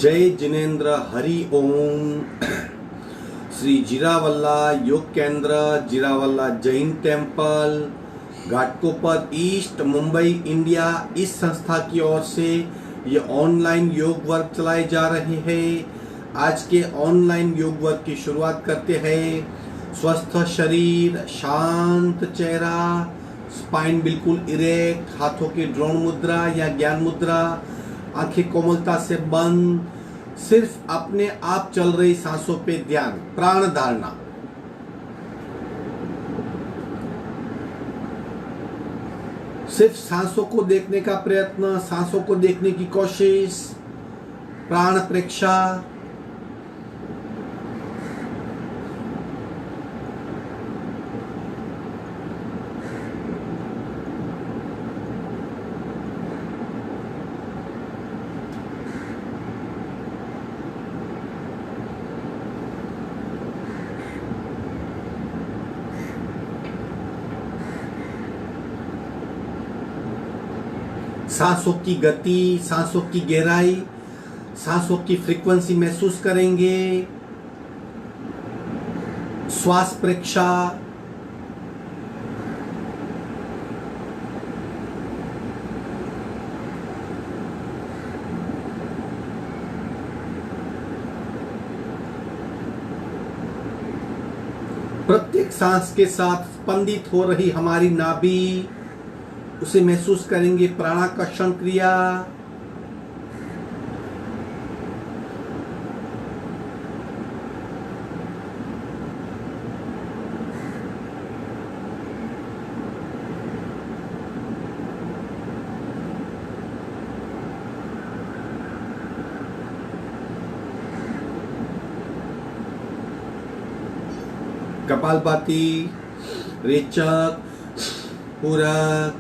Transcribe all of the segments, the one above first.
जय जिनेन्द्र हरि ओम। Shri Jirawala Yog Kendra, Jirawala Jain temple, Ghatkopar east, Mumbai, India, इस संस्था की ओर से ये ऑनलाइन योग वर्क चलाए जा रहे हैं। आज के ऑनलाइन योग वर्क की शुरुआत करते हैं। स्वस्थ शरीर, शांत चेहरा, स्पाइन बिल्कुल इरेक्ट, हाथों की ड्रोन मुद्रा या ज्ञान मुद्रा, आंखें कोमलता से बंद, सिर्फ अपने आप चल रही सांसों पे ध्यान, प्राण धारणा। सिर्फ सांसों को देखने का प्रयत्न, सांसों को देखने की कोशिश, प्राण प्रेक्षा। सांसों की गति, सांसों की गहराई, सांसों की फ्रीक्वेंसी महसूस करेंगे। श्वास प्रेक्षा, प्रत्येक सांस के साथ स्पंदित हो रही हमारी नाभि, उसे महसूस करेंगे। प्राणाकर्षण क्रिया, कपालभाति, रेचक, पूरक,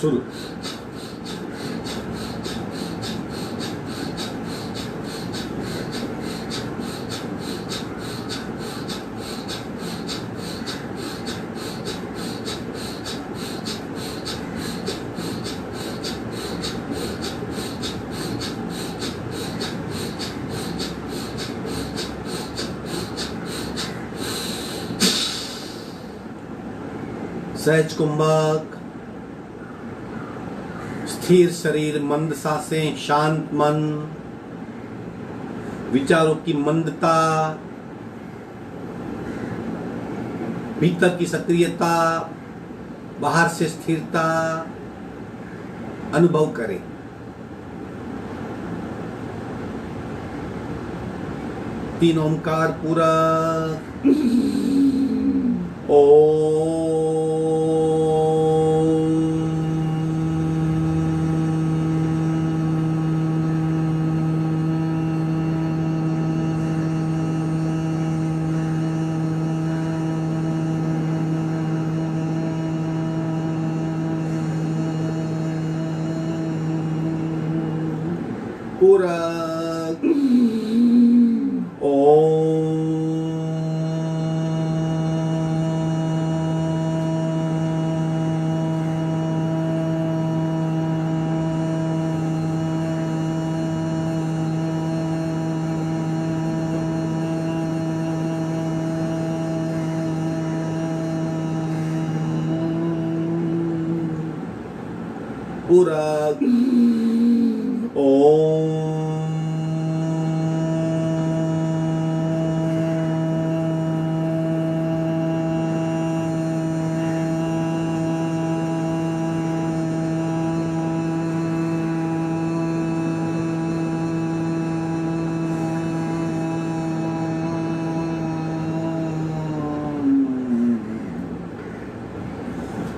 शुरू। सहज कुंभक, स्थिर शरीर, मंद सांसें, शांत मन, विचारों की मंदता, भीतर की सक्रियता, बाहर से स्थिरता अनुभव करें। तीन ओंकार पूरक। ओम। पूरक। ओम। पूरक। ओम।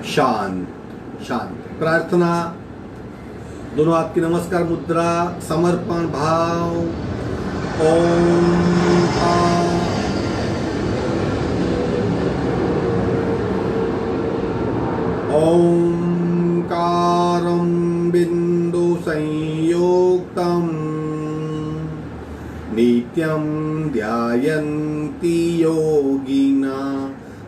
शांत शांत। प्रार्थना, दोनों हाथ की नमस्कार मुद्रा, समर्पण भाव। ओंकारं बिंदु संयुक्तं नित्यं ध्यायन्ति योगिना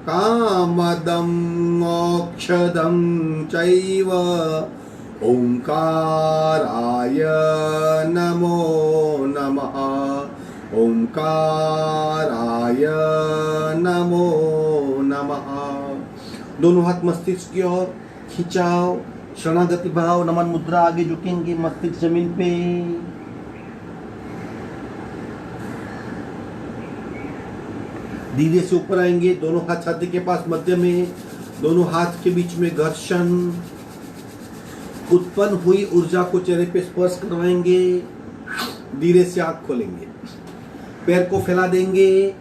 कामदं मोक्षदं चैव ओंकाराय नमो नमः। ओंकाराय नमो नमः। दोनों हाथ मस्तिष्क की ओर खिंचाओ, शरणागति भाव, नमन मुद्रा, आगे झुकेंगे, मस्तिष्क जमीन पे। धीरे से ऊपर आएंगे, दोनों हाथ छाती के पास मध्य में, दोनों हाथ के बीच में घर्षण। उत्पन्न हुई ऊर्जा को चेहरे पे स्पर्श करवाएंगे। धीरे से आंख खोलेंगे, पैर को फैला देंगे।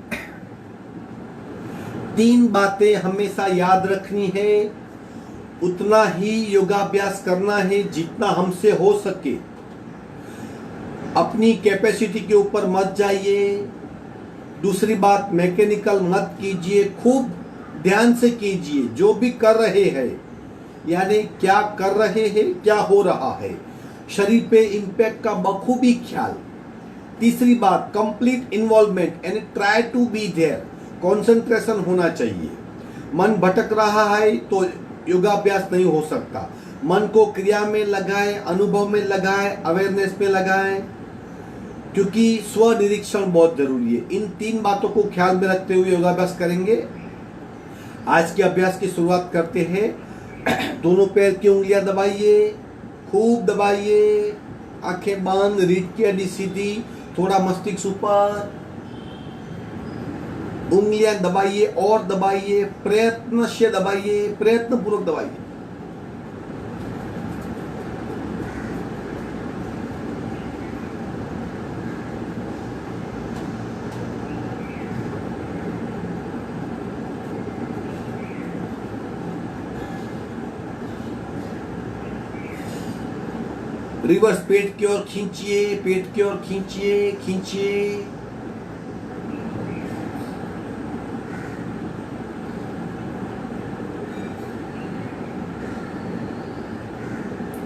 3 बातें हमेशा याद रखनी है, उतना ही योगाभ्यास करना है जितना हमसे हो सके। अपनी कैपेसिटी के ऊपर मत जाइए। दूसरी बात, मैकेनिकल मत कीजिए, खूब ध्यान से कीजिए जो भी कर रहे हैं, यानी क्या कर रहे हैं, क्या हो रहा है, शरीर पे इंपैक्ट का बखूबी ख्याल। तीसरी बात, कंप्लीट इन्वॉल्वमेंट, यानी try to be there, concentration होना चाहिए। मन भटक रहा है तो योगाभ्यास नहीं हो सकता। मन को क्रिया में लगाए, अनुभव में लगाए, अवेयरनेस में लगाए, क्योंकि स्व निरीक्षण बहुत जरूरी है। इन 3 बातों को ख्याल में रखते हुए योगाभ्यास करेंगे। आज के अभ्यास की शुरुआत करते हैं। दोनों पैर की उंगलियां दबाइए, खूब दबाइए, आंखें बंद, रीढ़ की हड्डी सीधी, थोड़ा मस्तिष्क ऊपर। उंगलियां दबाइए और दबाइए, प्रयत्न से दबाइए, प्रयत्न पूर्वक दबाइए। रिवर्स पेट की ओर खींचिए, पेट की ओर खींचिए, खींचिए।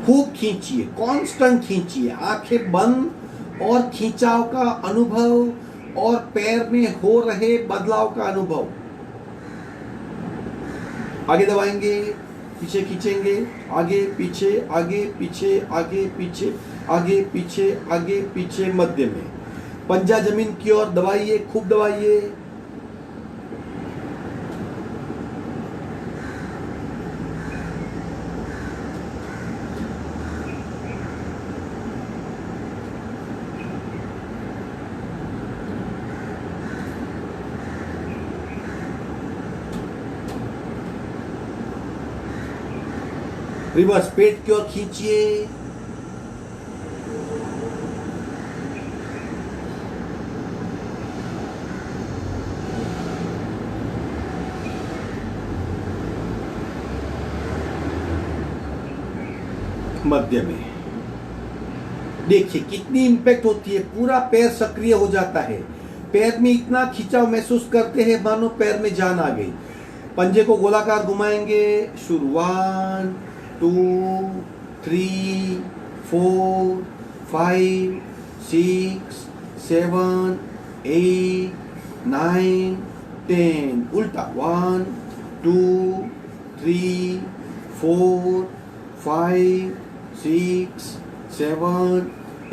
खूब खींचिए, कांस्टेंट खींचिए, आंखें बंद और खींचाव का अनुभव और पैर में हो रहे बदलाव का अनुभव। आगे दबाएंगे, पीछे खींचेंगे, आगे पीछे, आगे पीछे, आगे पीछे, आगे पीछे, आगे पीछे, मध्य में। पंजा जमीन की ओर दबाइए, खूब दबाइए। रिवर्स पेट की ओर खींचिए। मध्य में देखिए कितनी इंपैक्ट होती है, पूरा पैर सक्रिय हो जाता है। पैर में इतना खिंचाव महसूस करते हैं मानो पैर में जान आ गई। पंजे को गोलाकार घुमाएंगे। शुरू 1 2 3 4 5 6 7 8 9 10। उल्टा 1 2 3 4 5 6 7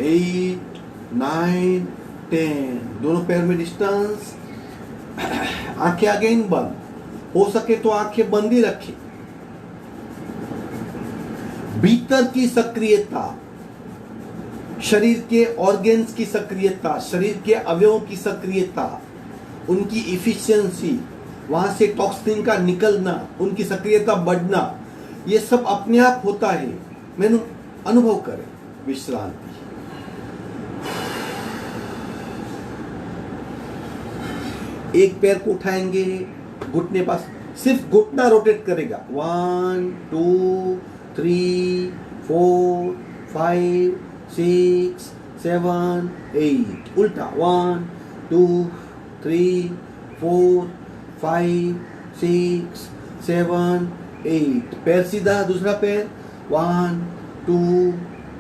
8 9 10। दोनों पैर में डिस्टेंस। आंखें अगेन बंद, हो सके तो आंखें बंद ही रखें। भीतर की सक्रियता, शरीर के ऑर्गन्स की सक्रियता, शरीर के अवयवों की सक्रियता, उनकी इफिशियंसी, वहां से टॉक्सिन का निकलना, उनकी सक्रियता बढ़ना, ये सब अपने आप होता है। मैंने अनुभव करें। विश्रांति। एक पैर को उठाएंगे, घुटने पास, सिर्फ घुटना रोटेट करेगा। 1 2 3 4 5 6 7 8। उल्टा 1 2 3 4 5 6 7 8। पैर सीधा, दूसरा पैर 1 2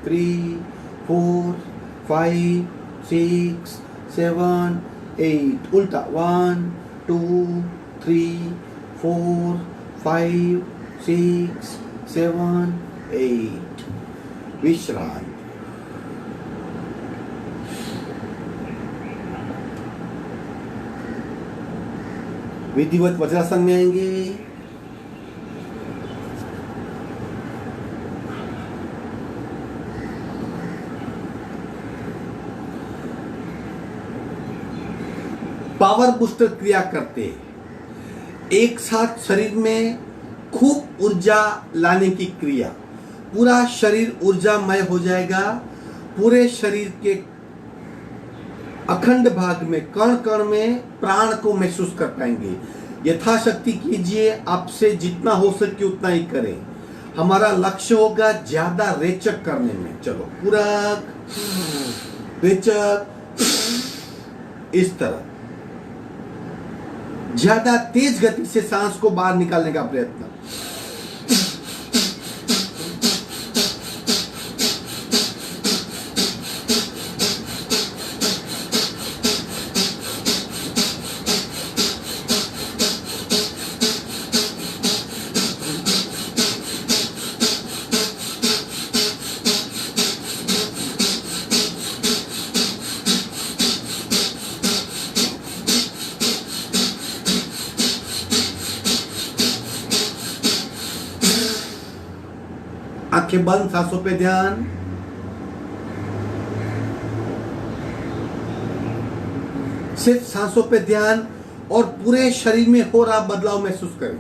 3 4 5 6 7 8। उल्टा 1 2 3 4 5 6 7 8। विश्रांति। विधिवत वज्रासन में आएंगे। पावर बूस्टर क्रिया करते एक साथ शरीर में खूब ऊर्जा लाने की क्रिया। पूरा शरीर ऊर्जामय हो जाएगा। पूरे शरीर के अखंड भाग में कण कण में प्राण को महसूस कर पाएंगे। यथाशक्ति कीजिए, आपसे जितना हो सके उतना ही करें। हमारा लक्ष्य होगा ज्यादा रेचक करने में। चलो पूरक रेचक, इस तरह ज्यादा तेज गति से सांस को बाहर निकालने का प्रयत्न। आंखें बंद, सांसों पे ध्यान। सिर्फ सांसों पे ध्यान और पूरे शरीर में हो रहा बदलाव महसूस करें।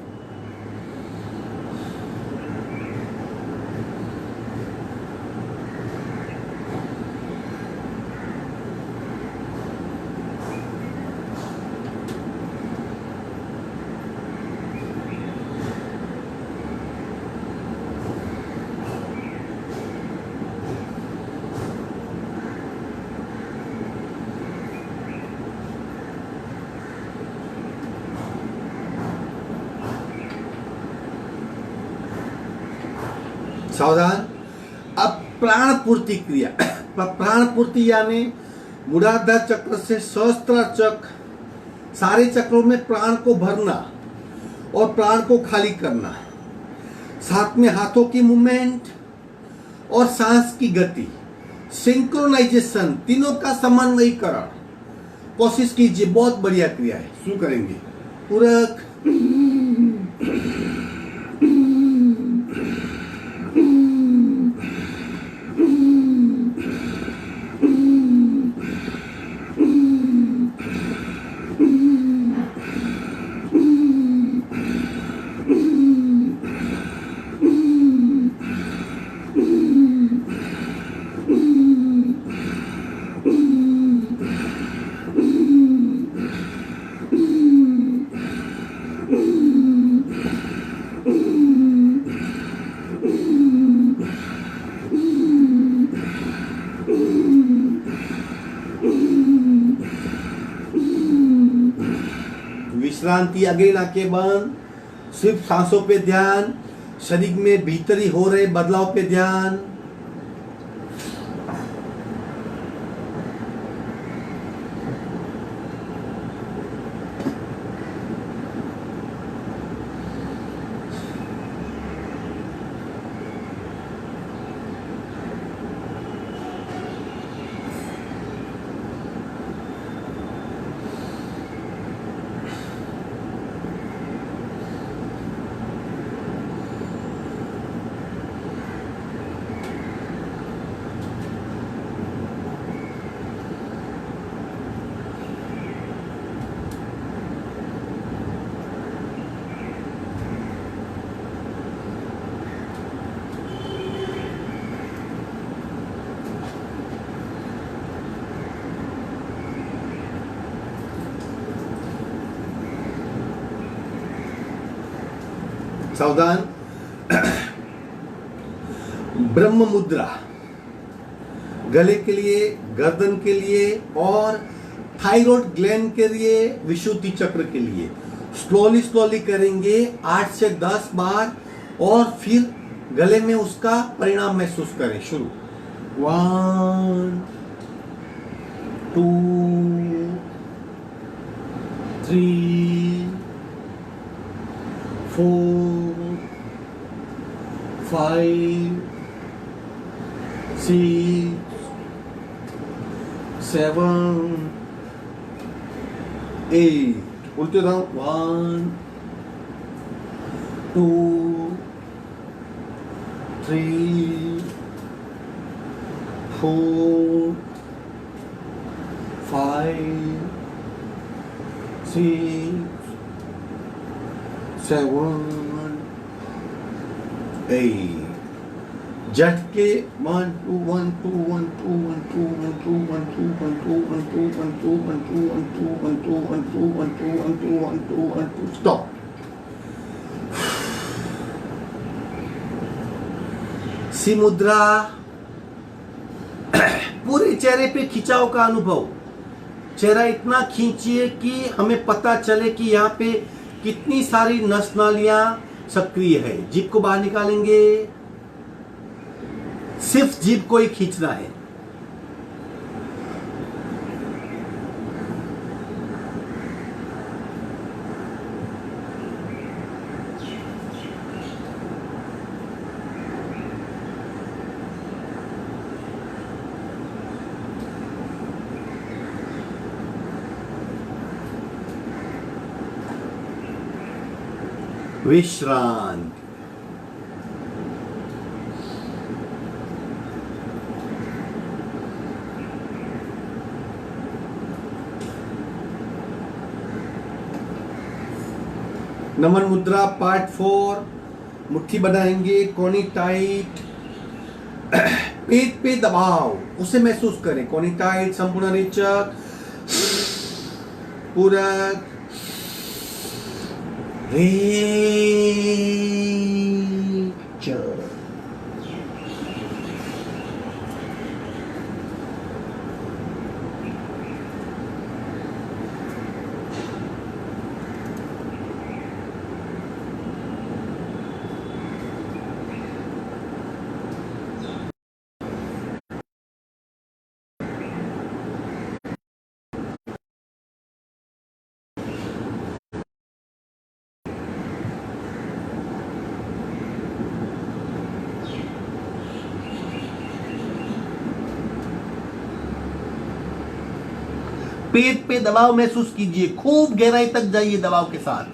सावधान। अब प्राण पूर्ति क्रिया। प्राण पूर्ति यानी मूलाधार चक्र से सहस्त्र चक्र, सारे चक्रों में प्राण को भरना और प्राण को खाली करना। साथ में हाथों की मूवमेंट और सांस की गति, सिंक्रोनाइजेशन, तीनों का समन्वयीकरण। कोशिश कीजिए, बहुत बढ़िया क्रिया है। शुरू करेंगे। पूरक विश्रांति। अगेन आंखें बंद, सिर्फ सांसों पे ध्यान, शरीर में भीतरी हो रहे बदलाव पे ध्यान। सावधान। ब्रह्म मुद्रा, गले के लिए, गर्दन के लिए और थायराइड ग्लैंड के लिए, विशुद्धि चक्र के लिए। स्लोली स्लोली करेंगे 8 से 10 बार और फिर गले में उसका परिणाम महसूस करें। शुरू। 1 2 3 4 5 6, 7, 8. बोलते रहो 1, 2, 3, 4, 5, 6, 7, 8. झटके 1 2 1 2 1 2 1 2 1 2 1 2 1 2 1 2 1 2 1 2 1 2 1 2 1 2 1 2 1 2 1 2 1 2 स्टॉप. सी मुद्रा. पूरे चेहरे पे खिंचाव का अनुभव. चेहरा इतना खींचिए कि हमें पता चले कि यहाँ पे कितनी सारी नस नालियां सक्रिय है. जीभ को बाहर निकालेंगे. सिर्फ जीभ को ही खींचना है. विश्रांत. नमन मुद्रा पार्ट 4. मुट्ठी बनाएंगे. कोनी टाइट. पेट पे दबाव उसे महसूस करें. कोनी टाइट. संपूर्ण रेचक. पूरक. रेचक. पेट पे दबाव महसूस कीजिए. खूब गहराई तक जाइए दबाव के साथ.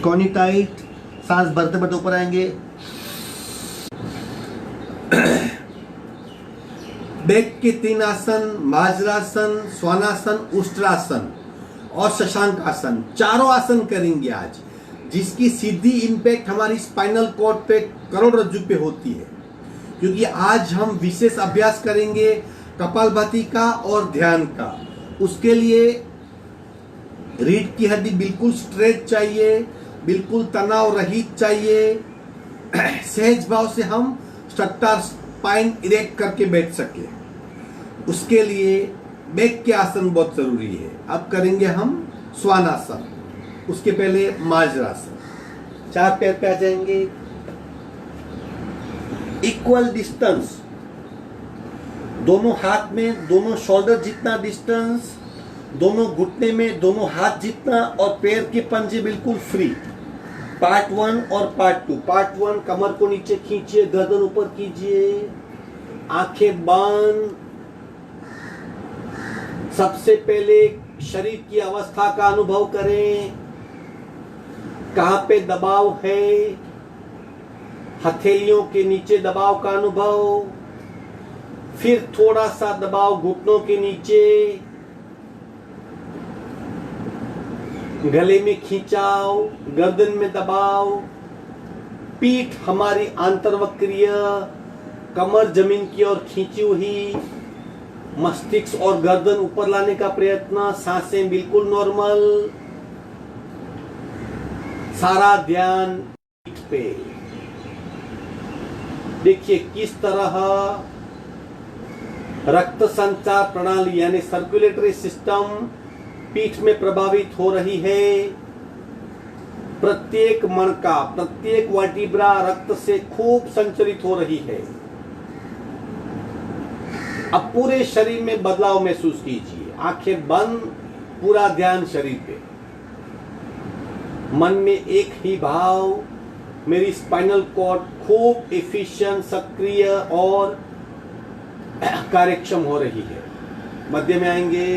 कोनी टाइट. सांस भरते भरते ऊपर आएंगे. बैक के 3 आसन. माजरासन, स्वानासन, उष्ट्रासन और शशांक आसन. चारों आसन करेंगे आज, जिसकी सीधी इंपैक्ट हमारी स्पाइनल कॉर्ड पे, करोड़रज्जु पे होती है. क्योंकि आज हम विशेष अभ्यास करेंगे कपालभाति का और ध्यान का. उसके लिए रीढ़ की हड्डी बिल्कुल स्ट्रेट चाहिए, बिल्कुल तनाव रहित चाहिए. सहज भाव से हम स्ट्रक्चर स्पाइन इरेक्ट करके बैठ सके. उसके लिए बैक के आसन बहुत जरूरी है. अब करेंगे हम स्वानासन. उसके पहले माजरासन. 4 पैर पे आ जाएंगे. Equal distance. दोनों हाथ में, दोनों शोल्डर जितना डिस्टेंस, दोनों घुटने में, दोनों हाथ जितना, और पैर के पंजे बिल्कुल फ्री. पार्ट 1 और पार्ट 2. पार्ट 1 कमर को नीचे खींचिए, गर्दन ऊपर कीजिए, आंखें बंद. सबसे पहले शरीर की अवस्था का अनुभव करें. कहां पे दबाव है. हथेलियों के नीचे दबाव का अनुभव. फिर थोड़ा सा दबाव घुटनों के नीचे. गले में खिंचाव, गर्दन में दबाव. पीठ हमारी आंतरवक्रीय, कमर जमीन की ओर खींची हुई. मस्तिष्क और गर्दन ऊपर लाने का प्रयत्न. सांसें बिल्कुल नॉर्मल. सारा ध्यान पीठ पे. देखिए किस तरह रक्त संचार प्रणाली यानी सर्कुलेटरी सिस्टम पीठ में प्रभावित हो रही है. प्रत्येक मणका, प्रत्येक वर्टिब्रा रक्त से खूब संचरित हो रही है. अब पूरे शरीर में बदलाव महसूस कीजिए. आंखें बंद, पूरा ध्यान शरीर पे, मन में एक ही भाव, मेरी स्पाइनल कॉर्ड खूब एफिशिएंट, सक्रिय और कार्यक्षम हो रही है। मध्य में आएंगे,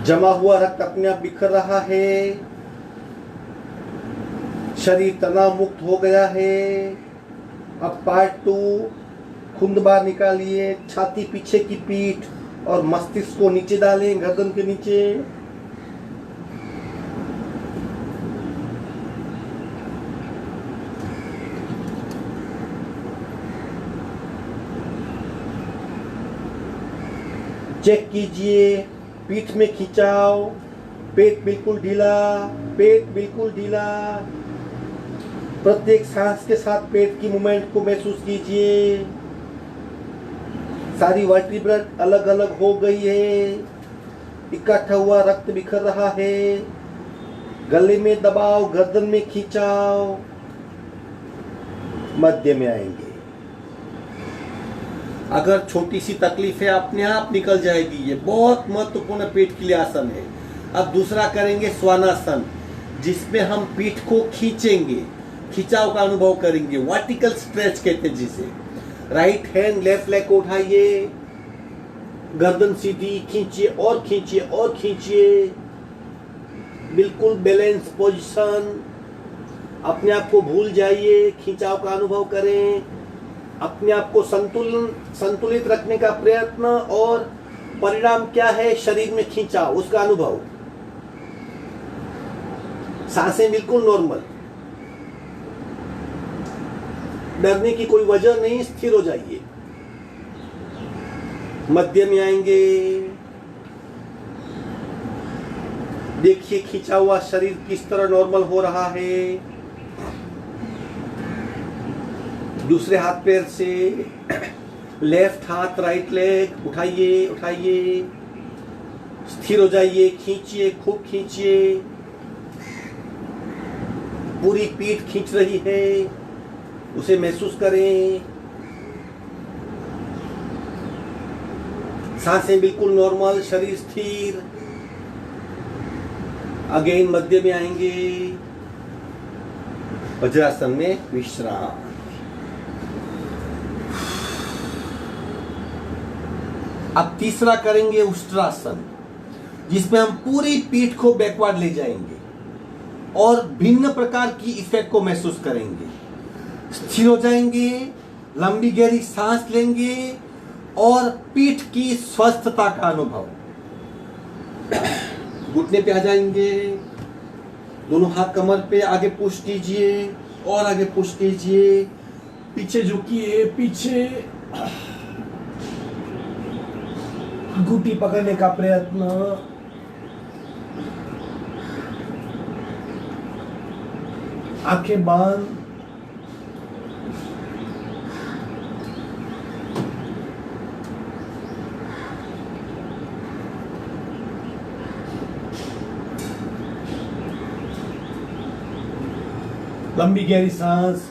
जमा हुआ रक्त अपने आप बिखर रहा है, शरीर तनाव मुक्त हो गया है। अब पार्ट 2, खुंद बाहर निकालिए, छाती पीछे की पीठ और मस्तिष्क को नीचे डालें, गर्दन के नीचे। चेक कीजिए, पीठ में खिंचाव, पेट बिल्कुल ढीला, पेट बिल्कुल ढीला। प्रत्येक सांस के साथ पेट की मूवमेंट को महसूस कीजिए। सारी वर्टिब्रा अलग अलग हो गई है, इकट्ठा हुआ रक्त बिखर रहा है, गले में दबाव, गर्दन में खिंचाव। मध्य में आएंगे, अगर छोटी सी तकलीफ है अपने आप निकल जाएगी। ये बहुत महत्वपूर्ण पेट के लिए आसन है। अब दूसरा करेंगे श्वानासन, जिसमें हम पीठ को खींचेंगे, खिंचाव का अनुभव करेंगे, वर्टिकल स्ट्रेच कहते हैं जिसे। राइट हैंड लेफ्ट लेग को उठाइए, गर्दन सीधी, खींचिए और खींचिए और खींचिए, बिल्कुल बैलेंस पोजीशन। अपने आप को भूल जाइए, खिंचाव का अनुभव करें, अपने आप को संतुलित रखने का प्रयत्न, और परिणाम क्या है, शरीर में खिंचाव, उसका अनुभव। सांसें बिल्कुल नॉर्मल, डरने की कोई वजह नहीं, स्थिर हो जाइए। मध्य में आएंगे, देखिए खिंचा हुआ शरीर किस तरह नॉर्मल हो रहा है। दूसरे हाथ पैर से लेफ्ट हाथ राइट लेग उठाइए उठाइए, स्थिर हो जाइए, खींचिए, खूब खींचिए। पूरी पीठ खींच रही है, उसे महसूस करें। सांसें बिल्कुल नॉर्मल, शरीर स्थिर। अगेन मध्य में आएंगे, वज्रासन में विश्राम। अब तीसरा करेंगे उष्ट्रासन, जिसमें हम पूरी पीठ को बैकवर्ड ले जाएंगे और भिन्न प्रकार की इफेक्ट को महसूस करेंगे। स्थिर हो जाएंगे, लंबी गहरी सांस लेंगे और पीठ की स्वस्थता का अनुभव। घुटने पे आ जाएंगे, दोनों हाथ कमर पे आगे पुश कीजिए और आगे पुश कीजिए, पीछे झुकिए, पीछे घुटी पकड़ने का प्रयत्न। आंखें बंद। लंबी गहरी सांस।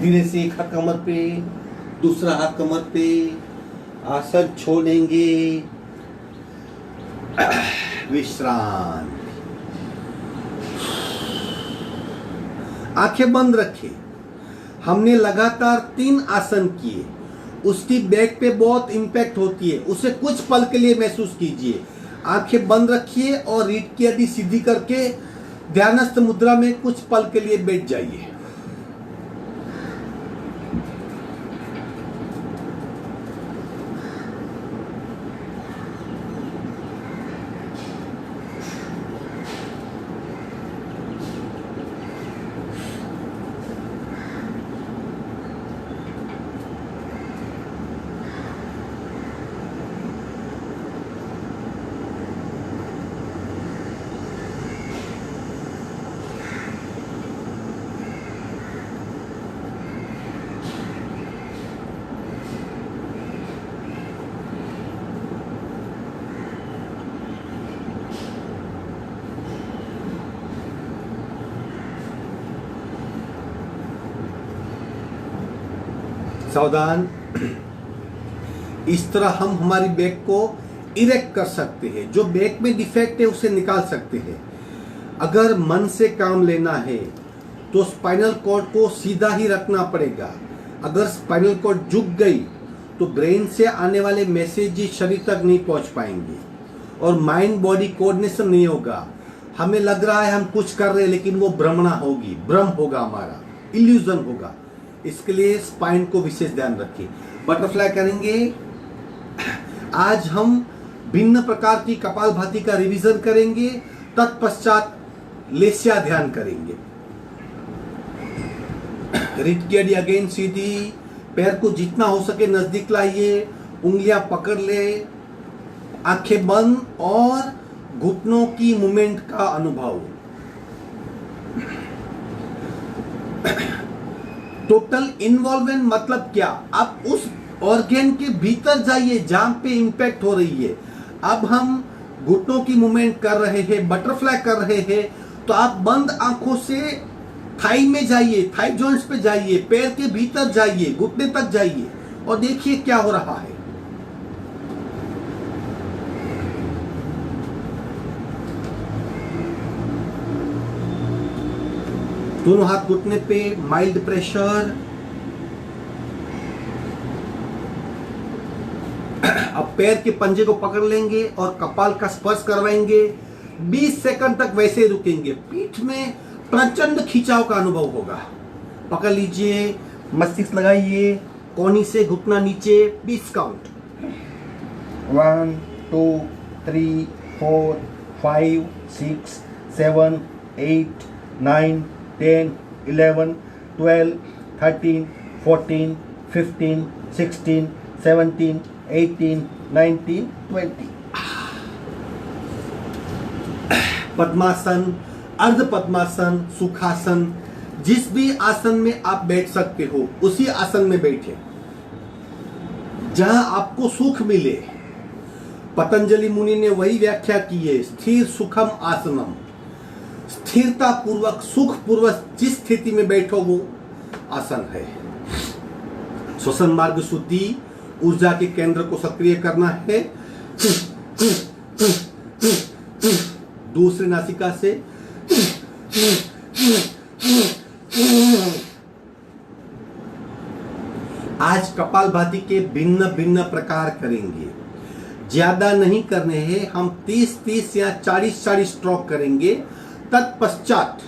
धीरे से एक हाथ कमर पे, दूसरा हाथ कमर पे, आसन छोड़ेंगे, विश्राम। आंखें बंद रखें। हमने लगातार 3 आसन किए, उसकी बैक पे बहुत इंपैक्ट होती है, उसे कुछ पल के लिए महसूस कीजिए। आंखें बंद रखिए और रीढ़ की हड्डी सीधी करके ध्यानस्थ मुद्रा में कुछ पल के लिए बैठ जाइए। सावधान। इस तरह हम हमारी बैक को इरेक्ट कर सकते हैं। जो बैक में डिफेक्ट है उसे निकाल सकते हैं। अगर मन से काम लेना है तो स्पाइनल कॉर्ड को सीधा ही रखना पड़ेगा। अगर स्पाइनल कॉर्ड झुक गई तो ब्रेन से आने वाले मैसेज शरीर तक नहीं पहुंच पाएंगे और माइंड बॉडी कोऑर्डिनेशन नहीं होगा। हमें लग रहा है हम कुछ कर रहे हैं, लेकिन वो भ्रमणा होगी, भ्रम होगा, हमारा इल्यूजन होगा। इसके लिए स्पाइन को विशेष ध्यान रखिए। बटरफ्लाई करेंगे। आज हम भिन्न प्रकार की कपालभाति का रिवीजन करेंगे, तत्पश्चात लेस्या ध्यान करेंगे। रीढ़ की हड्डी अगेन सीधी, पैर को जितना हो सके नजदीक लाइए, उंगलियां पकड़ ले, आंखें बंद और घुटनों की मूवमेंट का अनुभव। टोटल इन्वॉल्वमेंट मतलब क्या? आप उस ऑर्गेन के भीतर जाइए जहां पे इंपैक्ट हो रही है। अब हम घुटनों की मूवमेंट कर रहे हैं, बटरफ्लाई कर रहे हैं, तो आप बंद आंखों से थाई में जाइए, थाई जॉइंट्स पे जाइए, पैर के भीतर जाइए, घुटने तक जाइए और देखिए क्या हो रहा है। दोनों हाथ घुटने पे, माइल्ड प्रेशर। अब पैर के पंजे को पकड़ लेंगे और कपाल का स्पर्श करवाएंगे। 20 सेकंड तक वैसे ही रुकेंगे। पीठ में प्रचंड खिंचाव का अनुभव होगा। पकड़ लीजिए, मस्तिष्क लगाइए, कोहनी से घुटना नीचे। 20 काउंट। 1 2 3 4 5 6 7 8 9 10 11 12 13 14 15 16 17 18 19 20। पद्मासन, अर्ध पद्मासन, सुखासन, जिस भी आसन में आप बैठ सकते हो उसी आसन में बैठे जहां आपको सुख मिले। पतंजलि मुनि ने वही व्याख्या की है, स्थिर सुखम आसनम। स्थिरता पूर्वक, सुख पूर्वक जिस स्थिति में बैठो वो आसन है। श्वसन मार्ग शुद्धि, ऊर्जा के केंद्र को सक्रिय करना है। दूसरे नासिका से आज कपालभाति के भिन्न भिन्न प्रकार करेंगे। ज्यादा नहीं करने हैं, हम 30-30 या 40-40 स्ट्रोक करेंगे। तत्पश्चात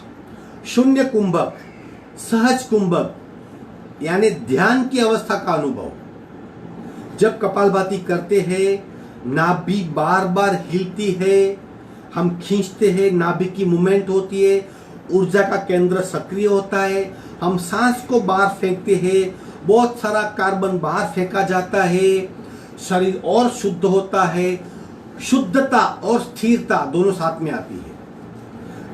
शून्य कुंभक, सहज कुंभक यानी ध्यान की अवस्था का अनुभव। जब कपालभाति करते हैं नाभि बार बार हिलती है, हम खींचते हैं, नाभि की मूवमेंट होती है, ऊर्जा का केंद्र सक्रिय होता है, हम सांस को बाहर फेंकते हैं, बहुत सारा कार्बन बाहर फेंका जाता है, शरीर और शुद्ध होता है। शुद्धता और स्थिरता दोनों साथ में आती है।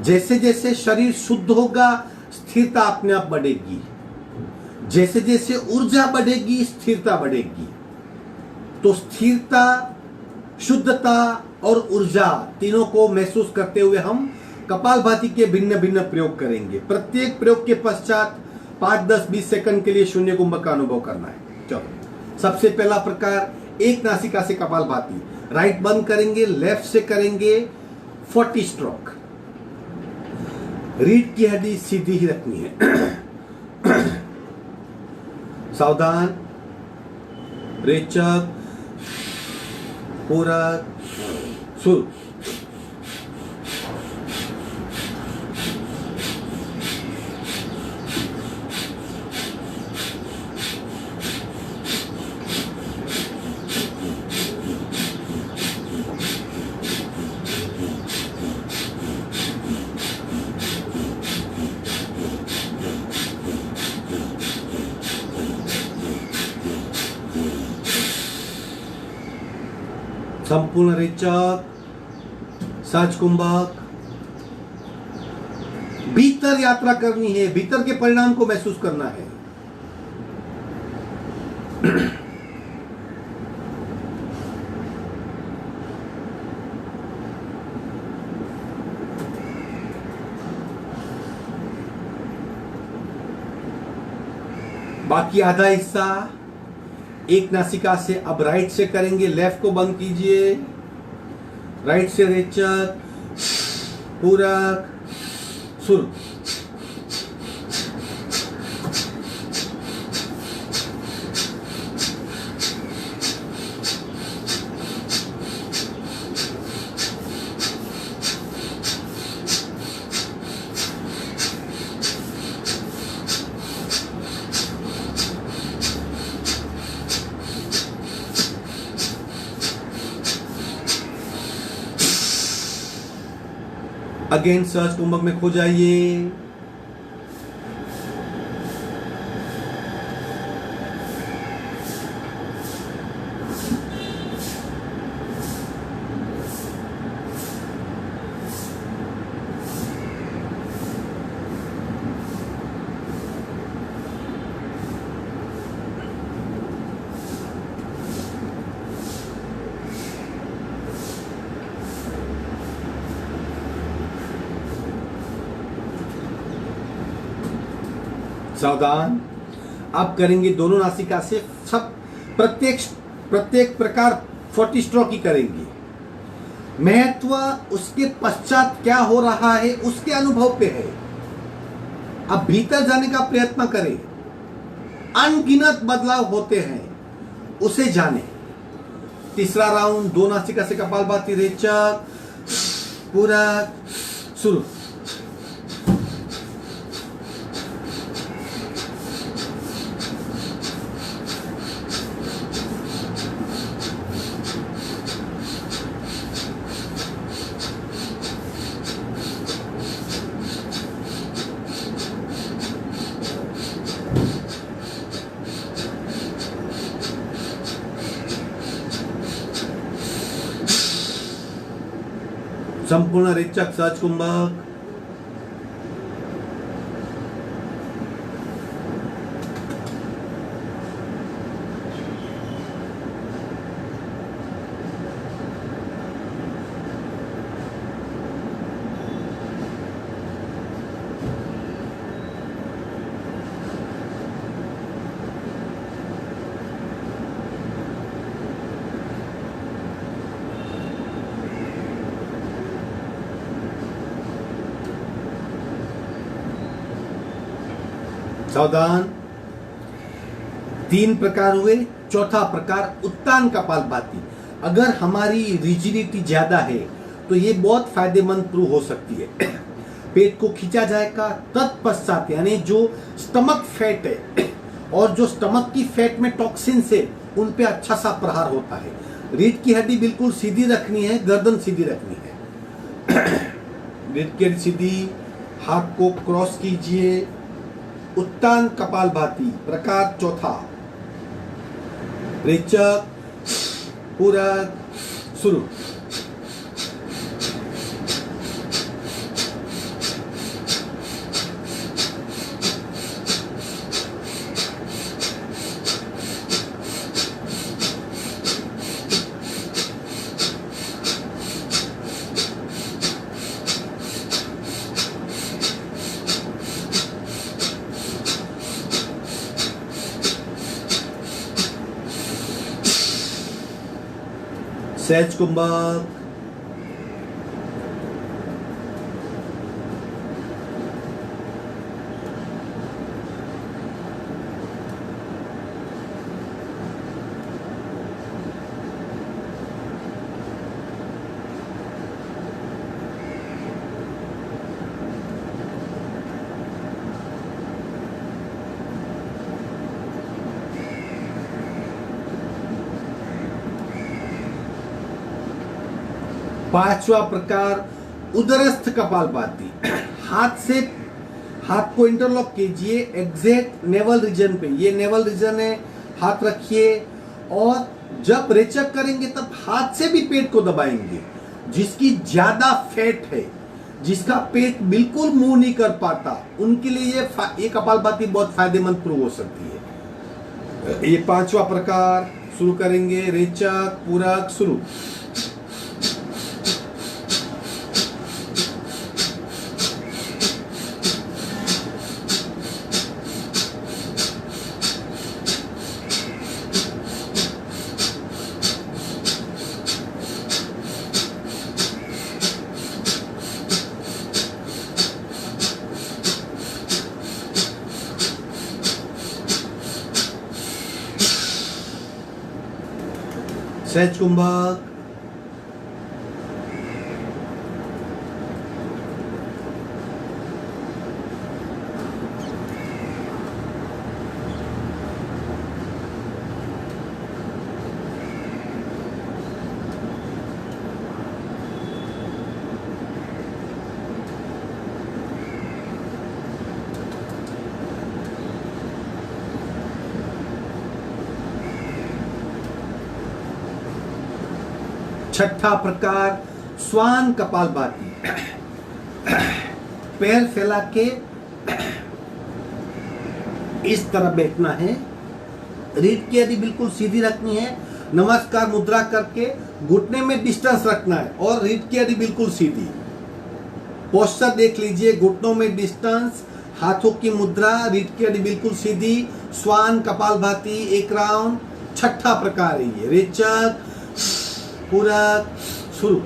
जैसे जैसे शरीर शुद्ध होगा स्थिरता अपने आप बढ़ेगी। जैसे जैसे ऊर्जा बढ़ेगी स्थिरता बढ़ेगी। तो स्थिरता, शुद्धता और ऊर्जा तीनों को महसूस करते हुए हम कपालभाति के भिन्न भिन्न प्रयोग करेंगे। प्रत्येक प्रयोग के पश्चात 5, 10, 20 सेकंड के लिए शून्य कुंभक का अनुभव करना है। चलो, सबसे पहला प्रकार एक नासिका से कपालभाति। राइट बंद करेंगे, लेफ्ट से करेंगे 40 स्ट्रोक। रीढ़ की हड्डी सीधी ही रखनी है। सावधान, रेचक, पूरक, शुरू। संपूर्ण रेचक, सहज कुंभक। भीतर यात्रा करनी है, भीतर के परिणाम को महसूस करना है। बाकी आधा हिस्सा एक नासिका से अब राइट से करेंगे, लेफ्ट को बंद कीजिए, राइट से रेचक, पूरक, शुरू। अगेन सहज कुंभक में खो जाइए। सावधान। आप करेंगे दोनों नासिका से, सब प्रत्येक प्रकार 40 स्ट्रोक की करेंगे। महत्व उसके पश्चात क्या हो रहा है उसके अनुभव पे है। अब भीतर जाने का प्रयत्न करें, अनगिनत बदलाव होते हैं, उसे जाने। तीसरा राउंड 2 नासिका से कपालभाति, रेचक, पूरक, शुरू। संपूर्ण रेचक सहज कुंभक। सावधान। 3 प्रकार हुए, चौथा प्रकार उत्तान कपालभाति। अगर हमारी रिजिडिटी ज्यादा है तो ये बहुत फायदेमंद प्रूव हो सकती है। पेट को खींचा जाएगा, तत्पश्चात यानी जो स्टमक फैट है और जो स्टमक की फैट में टॉक्सिन्स है उन पे अच्छा सा प्रहार होता है। रीढ़ की हड्डी बिल्कुल सीधी रखनी है, गर्दन सीधी रखनी है। रीढ़ की हड्डी सीधी, हाथ को क्रॉस कीजिए। उत्तान कपालभाति प्रकार चौथा, रेचक, पूरक, शुरू। सहज कुंभक। पांचवा प्रकार उदरस्थ कपालभाति। हाथ को इंटरलॉक कीजिए एग्जैक्ट नेवल रीजन पे, ये नेवल रीजन है, हाथ रखिए और जब रेचक करेंगे तब हाथ से भी पेट को दबाएंगे। जिसकी ज्यादा फैट है, जिसका पेट बिल्कुल मूव नहीं कर पाता, उनके लिए ये कपालभाति बहुत फायदेमंद प्रूव हो सकती है। ये पांचवा प्रकार शुरू करेंगे, रेचक, पूरक, शुरू। सहज कुंभक, छठा प्रकार स्वान कपालभाति। पैर फैला के इस तरह बैठना है, रीढ़ की हड्डी बिल्कुल सीधी रखनी है, नमस्कार मुद्रा करके घुटने में डिस्टेंस रखना है और रीढ़ की हड्डी बिल्कुल सीधी। पोस्चर देख लीजिए, घुटनों में डिस्टेंस, हाथों की मुद्रा, रीढ़ की हड्डी बिल्कुल सीधी, स्वान कपालभाति एक राउंड। छठा प्रकार है ये। रेचक, पूरक, शुरू।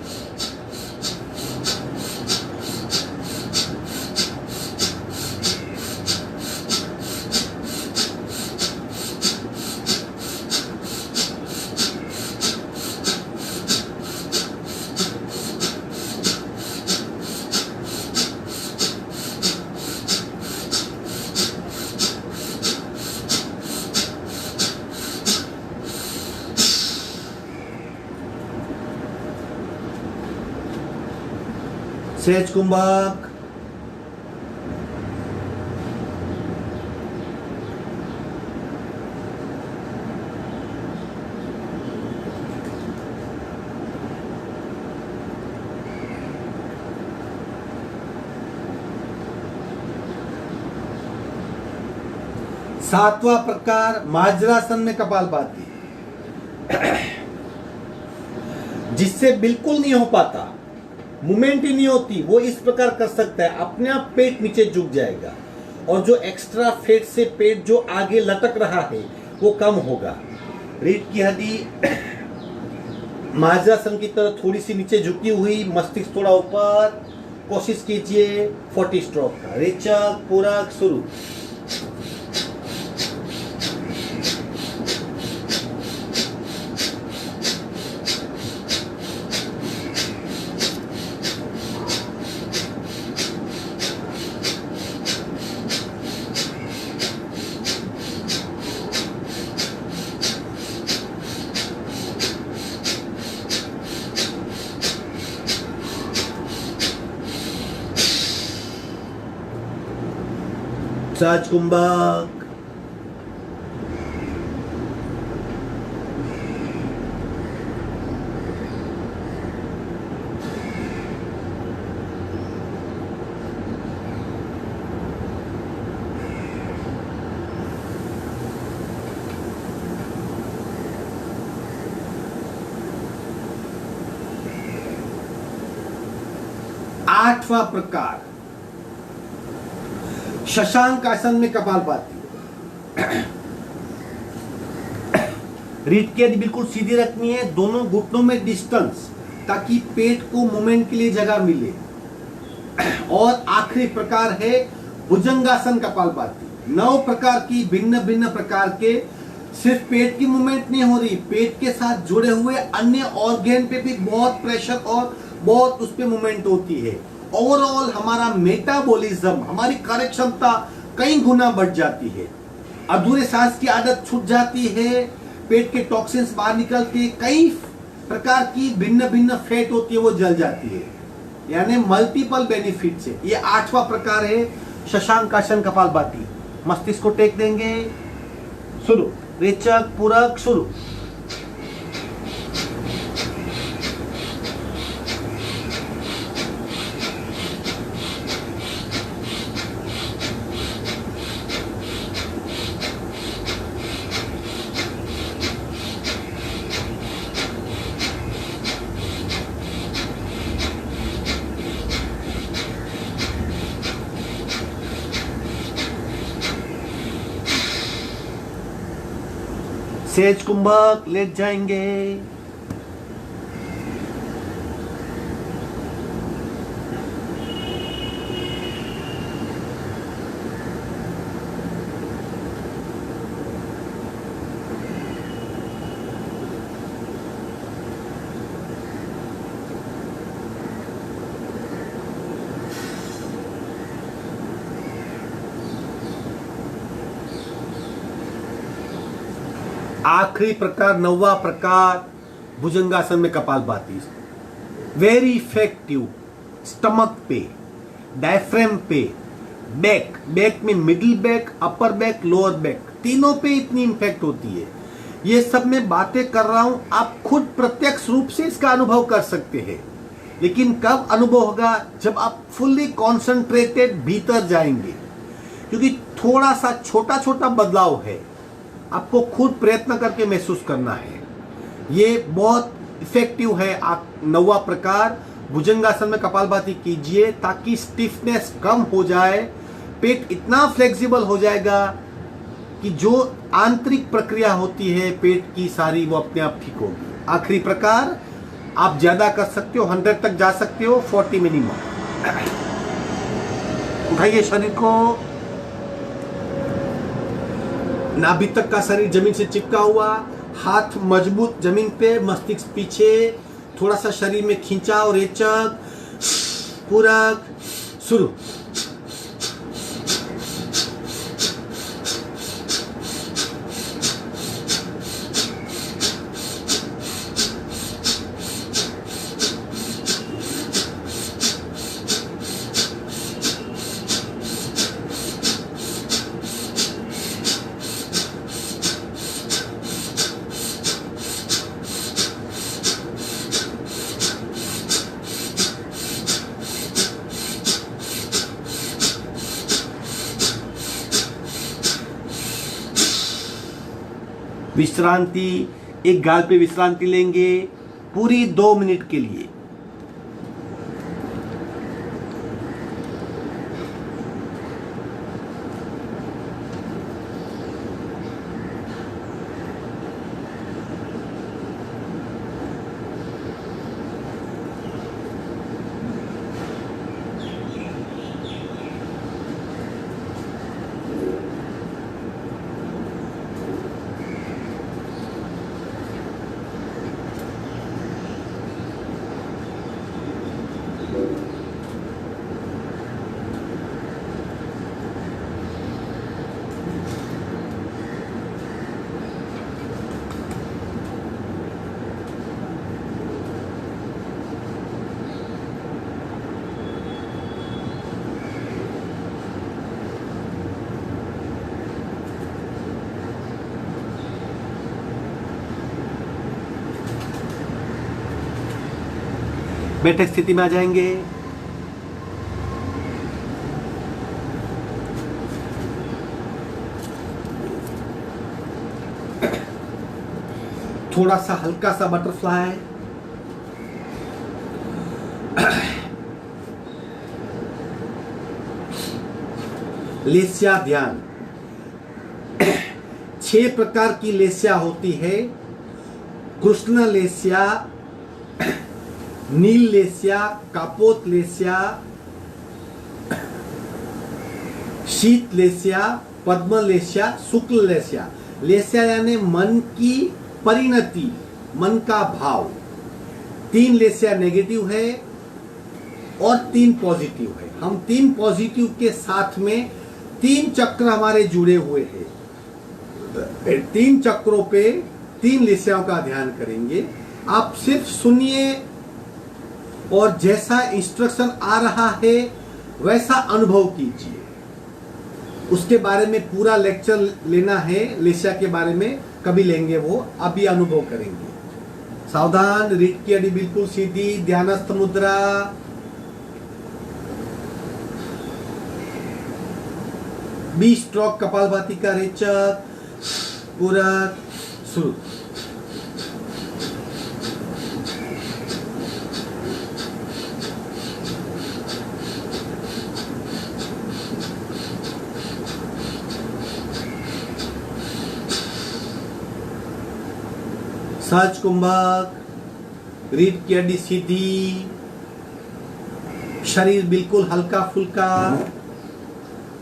सहज कुंभक, सातवां प्रकार माजरासन में कपालभाति। जिससे बिल्कुल नहीं हो पाता, मूवमेंट ही नहीं होती, वो इस प्रकार कर सकता है, अपने आप पेट नीचे झुक जाएगा और जो एक्स्ट्रा फैट से पेट जो आगे लटक रहा है वो कम होगा। रीढ़ की हड्डी माजरासन की तरह थोड़ी सी नीचे झुकी हुई, मस्तिष्क थोड़ा ऊपर। कोशिश कीजिए 40 स्ट्रोक का। रेचक, पूरक, शुरू। सहज कुंभक, आठवां प्रकार शशांक आसन में कपालभाति। रीढ़ की हड्डी बिल्कुल सीधी रखनी है, दोनों घुटनों में डिस्टेंस, ताकि पेट को मूवमेंट के लिए जगह मिले। और आखिरी प्रकार है भुजंगासन कपालभाति। 9 प्रकार की भिन्न भिन्न प्रकार के, सिर्फ पेट की मूवमेंट नहीं हो रही, पेट के साथ जुड़े हुए अन्य ऑर्गन पे भी बहुत प्रेशर और बहुत उस पर मूवमेंट होती है। ओवरऑल हमारा मेटाबॉलिज्म, हमारी कार्य क्षमता कई गुना बढ़ जाती है। अधूरे सांस की आदत छूट जाती है, पेट के टॉक्सिन्स बाहर निकल के कई प्रकार की भिन्न भिन्न फैट होती है वो जल जाती है, यानी मल्टीपल बेनिफिट्स है। ये 8वां प्रकार है शशांकासन कपालभाति। मस्तिष्क को टेक देंगे, शुरू। रेचक, पूरक, शुरू। सहज कुंभक, लेट जाएंगे। आखिरी प्रकार, 9वां प्रकार भुजंगासन में कपालभाति, वेरी इफेक्टिव। स्टमक पे, डायफ्राम पे, बैक में middle back, upper back, lower back, तीनों पे इतनी इम्पैक्ट होती है। ये सब मैं बातें कर रहा हूं, आप खुद प्रत्यक्ष रूप से इसका अनुभव कर सकते हैं। लेकिन कब अनुभव होगा? जब आप फुल्ली कॉन्सेंट्रेटेड भीतर जाएंगे, क्योंकि थोड़ा सा छोटा छोटा बदलाव है, आपको खुद प्रयत्न करके महसूस करना है। ये बहुत इफेक्टिव है। आप 9वां प्रकार भुजंगासन में कपालभाति कीजिए ताकि स्टिफनेस कम हो जाए, पेट इतना फ्लेक्सिबल हो जाएगा कि जो आंतरिक प्रक्रिया होती है पेट की सारी, वो अपने आप ठीक होगी। आखिरी प्रकार आप ज्यादा कर सकते हो, 100 तक जा सकते हो, 40 मिनिमम। उठाइए शरीर को, नाभि तक का शरीर जमीन से चिपका हुआ, हाथ मजबूत जमीन पे, मस्तिष्क पीछे, थोड़ा सा शरीर में खिंचाव, रेचक, पूरक, शुरू। विश्रांति, एक गाल पे विश्रांति लेंगे पूरी 2 मिनट के लिए। बैठक स्थिति में आ जाएंगे। थोड़ा सा हल्का सा बटरफ्लाई, लेस्या ध्यान। 6 प्रकार की लेस्या होती है। कृष्ण लेस्या, नील लेस्या, कापोत लेस्या, शीत लेस्या, पद्म लेस्या, शुक्ल लेस्या। लेस्या यानी मन की परिणति, मन का भाव। 3 लेस्या नेगेटिव है और 3 पॉजिटिव है। हम 3 पॉजिटिव के साथ में 3 चक्र हमारे जुड़े हुए हैं। 3 चक्रों पे 3 लेस्याओं का ध्यान करेंगे। आप सिर्फ सुनिए और जैसा इंस्ट्रक्शन आ रहा है वैसा अनुभव कीजिए। उसके बारे में पूरा लेक्चर लेना है, लेस्या के बारे में कभी लेंगे, वो अभी अनुभव करेंगे। सावधान, रीढ़ की हड्डी बिल्कुल सीधी, ध्यानस्थ मुद्रा। बी स्ट्रोक कपालभाति का रेचक, पूरक, शुरू। सहज कुंभक, रीढ़ की हड्डी सीधी, शरीर बिल्कुल हल्का फुल्का,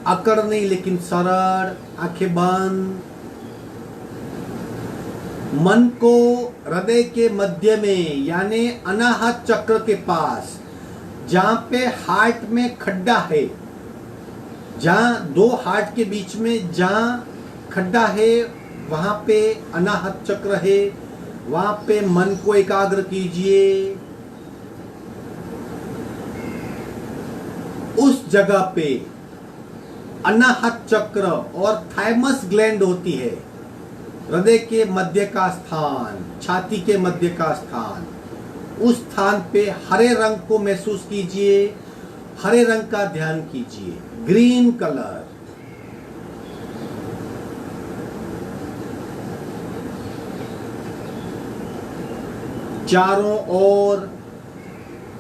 अकड़ नहीं लेकिन सरल, आंखें बंद। मन को हृदय के मध्य में यानी अनाहत चक्र के पास, जहां पे हार्ट में खड्डा है, जहां 2 हार्ट के बीच में जहां खड्डा है, वहां पे अनाहत चक्र है, वहां पे मन को एकाग्र कीजिए। उस जगह पे अनाहत चक्र और थाइमस ग्लैंड होती है, हृदय के मध्य का स्थान, छाती के मध्य का स्थान। उस स्थान पे हरे रंग को महसूस कीजिए, हरे रंग का ध्यान कीजिए, ग्रीन कलर। चारों ओर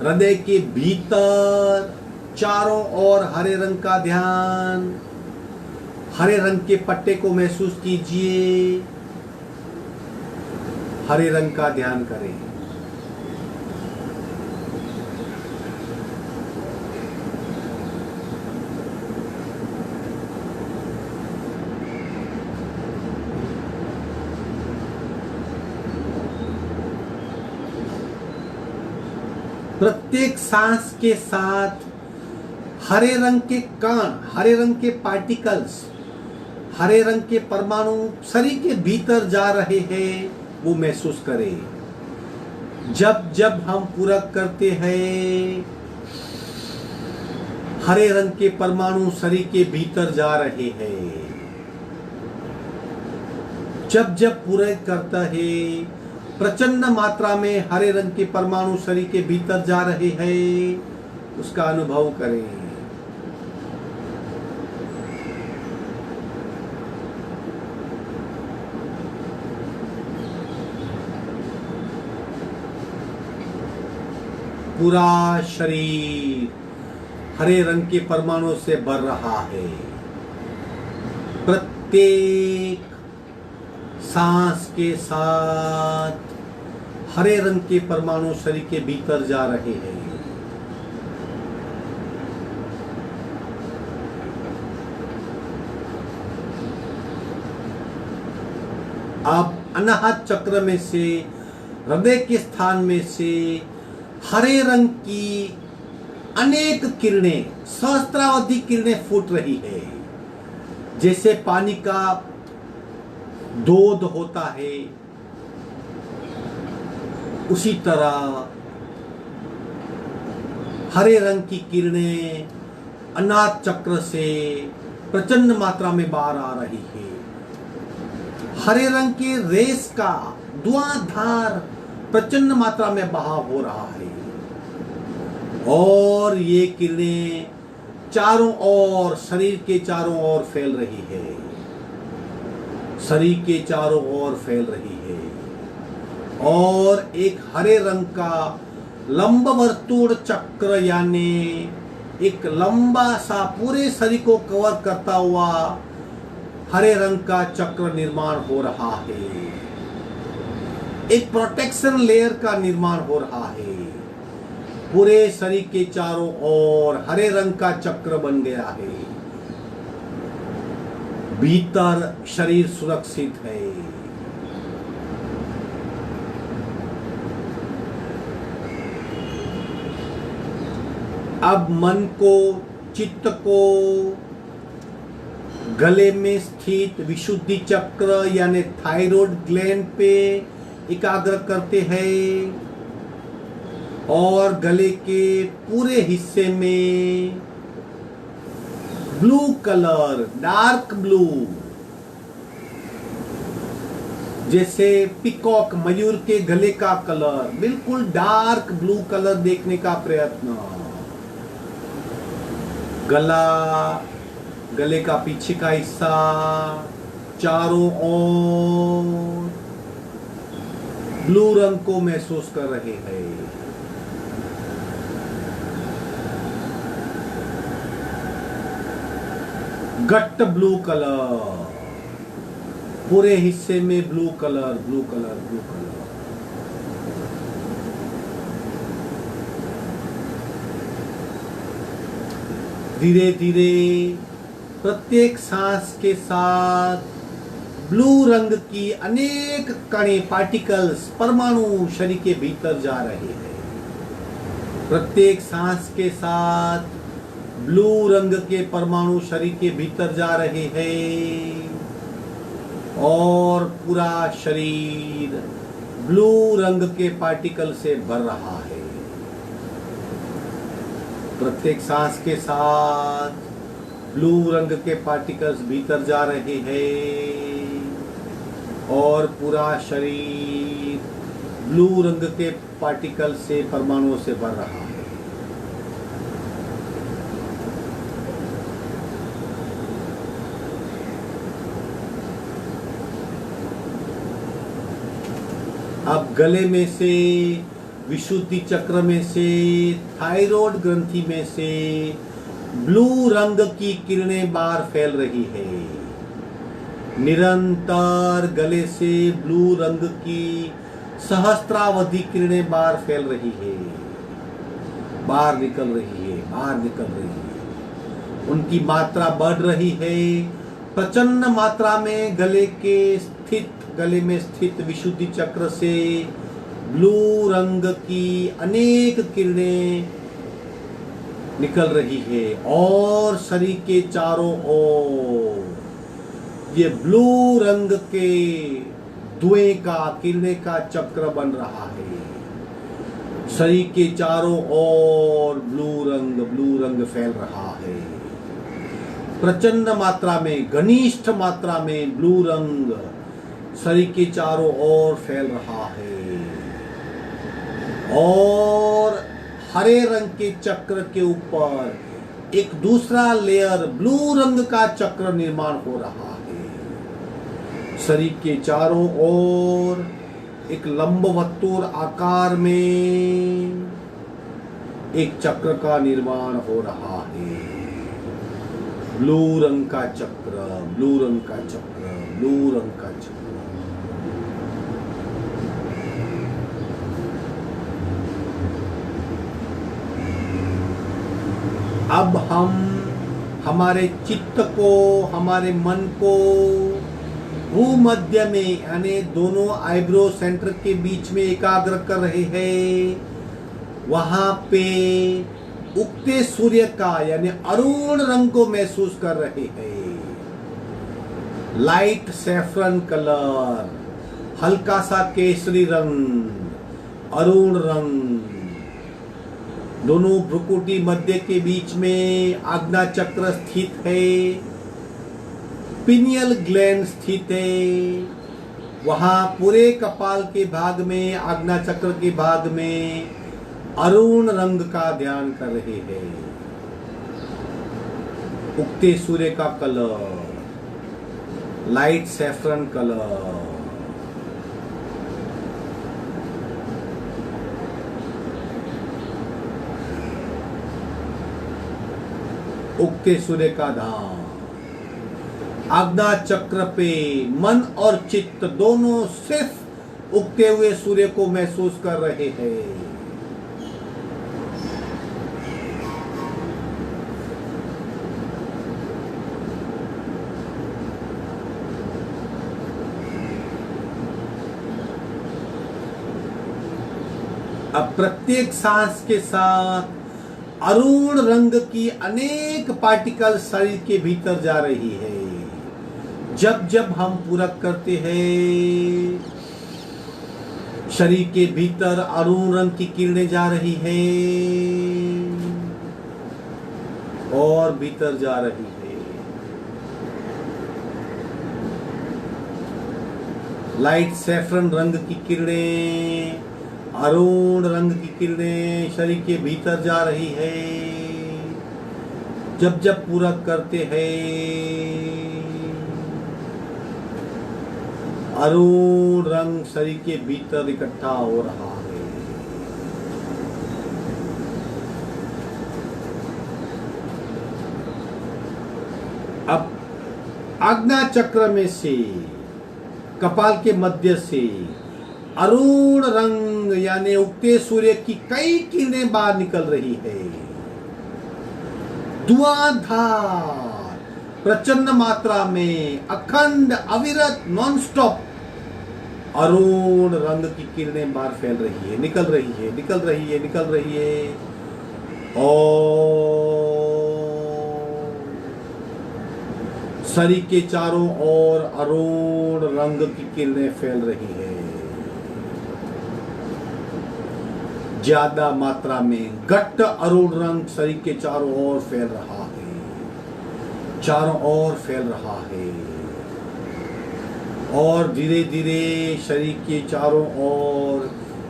हृदय के भीतर चारों ओर हरे रंग का ध्यान, हरे रंग के पट्टे को महसूस कीजिए, हरे रंग का ध्यान करें। प्रत्येक सांस के साथ हरे रंग के कण, हरे रंग के पार्टिकल्स, हरे रंग के परमाणु शरीर के भीतर जा रहे हैं, वो महसूस करें। जब जब हम पूरा करते हैं, हरे रंग के परमाणु शरीर के भीतर जा रहे हैं। जब जब पूरा करता है, प्रचंड मात्रा में हरे रंग के परमाणु शरीर के भीतर जा रहे हैं, उसका अनुभव करें। पूरा शरीर हरे रंग के परमाणु से भर रहा है। प्रत्येक सांस के साथ हरे रंग के परमाणु शरीर के भीतर जा रहे हैं। अब अनाहत चक्र में से, हृदय के स्थान में से हरे रंग की अनेक किरणें, सहस्त्रावधि किरणें फूट रही है। जैसे पानी का दूध होता है, उसी तरह हरे रंग की किरणें अनाहत चक्र से प्रचंड मात्रा में बाहर आ रही है। हरे रंग के रेस का धुआंधार प्रचंड मात्रा में बहाव हो रहा है और ये किरणें चारों ओर, शरीर के चारों ओर फैल रही है, शरीर के चारों ओर फैल रही है और एक हरे रंग का लंब वर्तुल चक्र, यानी एक लंबा सा पूरे शरीर को कवर करता हुआ हरे रंग का चक्र निर्माण हो रहा है। एक प्रोटेक्शन लेयर का निर्माण हो रहा है। पूरे शरीर के चारों ओर हरे रंग का चक्र बन गया है। भीतर शरीर सुरक्षित है। अब मन को, चित्त को गले में स्थित विशुद्धि चक्र यानी थायराइड ग्लैंड पे एकाग्र करते हैं और गले के पूरे हिस्से में ब्लू कलर, डार्क ब्लू, जैसे पिकॉक, मयूर के गले का कलर, बिल्कुल डार्क ब्लू कलर देखने का प्रयत्न। गला, गले का पीछे का हिस्सा, चारों ओर ब्लू रंग को महसूस कर रहे हैं। गट्ट ब्लू कलर, पूरे हिस्से में blue colour, blue colour, blue colour. धीरे धीरे प्रत्येक सांस के साथ ब्लू रंग की अनेक कणें, पार्टिकल्स, परमाणु शरीर के भीतर जा रहे हैं। प्रत्येक सांस के साथ ब्लू रंग के परमाणु शरीर के भीतर जा रहे हैं। और पूरा शरीर ब्लू रंग के पार्टिकल से भर रहा है। प्रत्येक सांस के साथ ब्लू रंग के पार्टिकल्स भीतर जा रहे हैं और पूरा शरीर ब्लू रंग के पार्टिकल से, परमाणुओं से भर रहा है। अब गले में से, विशुद्धि चक्र में से, थायराइड ग्रंथि में से ब्लू रंग की किरणें बाहर फैल रही है। निरंतर गले से ब्लू रंग की सहस्त्रावधि किरणें बाहर फैल रही है, बाहर निकल रही है, बाहर निकल रही है। उनकी मात्रा बढ़ रही है। प्रचंड मात्रा में गले में स्थित विशुद्धि चक्र से ब्लू रंग की अनेक किरणें निकल रही है और शरीर के चारों ओर ये ब्लू रंग के धुएं का, किरणें का चक्र बन रहा है। शरीर के चारों ओर ब्लू रंग फैल रहा है। प्रचंड मात्रा में, घनिष्ठ मात्रा में ब्लू रंग शरीर के चारों ओर फैल रहा है और हरे रंग के चक्र के ऊपर एक दूसरा लेयर ब्लू रंग का चक्र निर्माण हो रहा है। शरीर के चारों ओर एक लंबवत्तुर आकार में एक चक्र का निर्माण हो रहा है। ब्लू रंग का चक्र, ब्लू रंग का चक्र, ब्लू रंग का चक्र। अब हम हमारे चित्त को, हमारे मन को भूमध्य में यानी दोनों आईब्रो सेंटर के बीच में एकाग्र कर रहे हैं। वहां पे उगते सूर्य का यानी अरुण रंग को महसूस कर रहे हैं। लाइट सैफरन कलर, हल्का सा केसरी रंग, अरुण रंग। दोनों भ्रुकुटी मध्य के बीच में आज्ञा चक्र स्थित है, पिनियल ग्लैंड स्थित है। वहां पूरे कपाल के भाग में, आज्ञा चक्र के भाग में अरुण रंग का ध्यान कर रहे हैं। उगते सूर्य का कलर, लाइट सैफरन कलर। उगते सूर्य का धाम। आज्ञा चक्र पे मन और चित्त दोनों सिर्फ उगते हुए सूर्य को महसूस कर रहे हैं। अब प्रत्येक सांस के साथ अरुण रंग की अनेक पार्टिकल शरीर के भीतर जा रही है। जब जब हम पूरक करते हैं, शरीर के भीतर अरुण रंग की किरणें जा रही है और भीतर जा रही है। लाइट सैफरन रंग की किरणें, अरुण रंग की किरणें शरीर के भीतर जा रही है। जब जब पूरक करते हैं, अरुण रंग शरीर के भीतर इकट्ठा हो रहा है। अब आज्ञा चक्र में से, कपाल के मध्य से अरुण रंग यानी उगते सूर्य की कई किरणें बाहर निकल रही है। धुआंधार प्रचंड मात्रा में अखंड अविरत नॉनस्टॉप अरुण रंग की किरणें बाहर फैल रही है, निकल रही है, निकल रही है, निकल रही है। और शरीर के चारों ओर अरुण रंग की किरणें फैल रही है। ज्यादा मात्रा में गट्ट अरुण रंग शरीर के चारों ओर फैल रहा है, चारों ओर फैल रहा है और धीरे धीरे शरीर के चारों ओर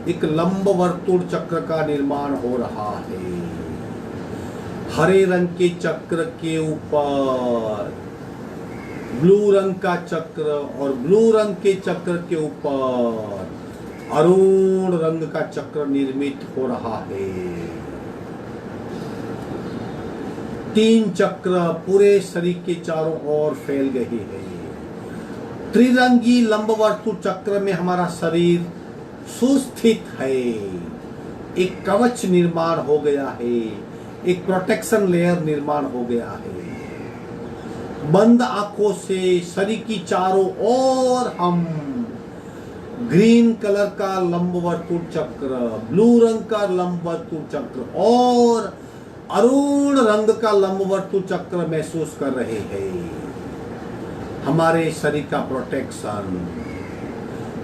एक लंब वर्तुल चक्र का निर्माण हो रहा है। हरे रंग के चक्र के ऊपर ब्लू रंग का चक्र और ब्लू रंग के चक्र के ऊपर अरुण रंग का चक्र निर्मित हो रहा है। 3 चक्र पूरे शरीर के चारों ओर फैल गए हैं। त्रिरंगी लंबवर्तुल चक्र में हमारा शरीर सुस्थित है। एक कवच निर्माण हो गया है, एक प्रोटेक्शन लेयर निर्माण हो गया है। बंद आंखों से शरीर की चारों ओर हम ग्रीन कलर का लंबवर्तुल चक्र, ब्लू रंग का लंबवर्तुल चक्र और अरुण रंग का लंबवर्तुल चक्र महसूस कर रहे हैं। हमारे शरीर का प्रोटेक्शन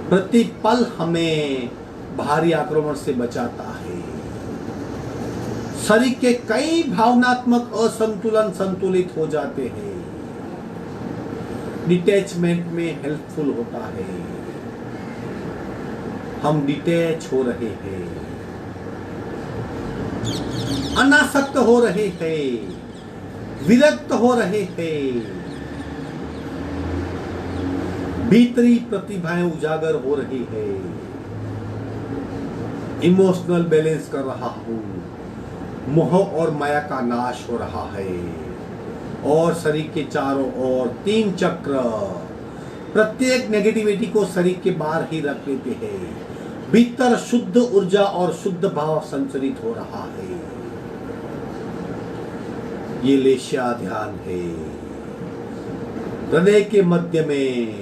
प्रतिपल हमें भारी आक्रमण से बचाता है। शरीर के कई भावनात्मक असंतुलन संतुलित हो जाते हैं। डिटैचमेंट में हेल्पफुल होता है। हम डिटैच हो रहे हैं, अनासक्त हो रहे हैं, विरक्त हो रहे हैं। भीतरी प्रतिभाएं उजागर हो रही है। इमोशनल बैलेंस कर रहा हूं। मोह और माया का नाश हो रहा है और शरीर के चारों ओर 3 चक्र प्रत्येक नेगेटिविटी को शरीर के बाहर ही रख लेते हैं। भीतर शुद्ध ऊर्जा और शुद्ध भाव संचरित हो रहा है। ये लेशिया ध्यान है। हृदय के मध्य में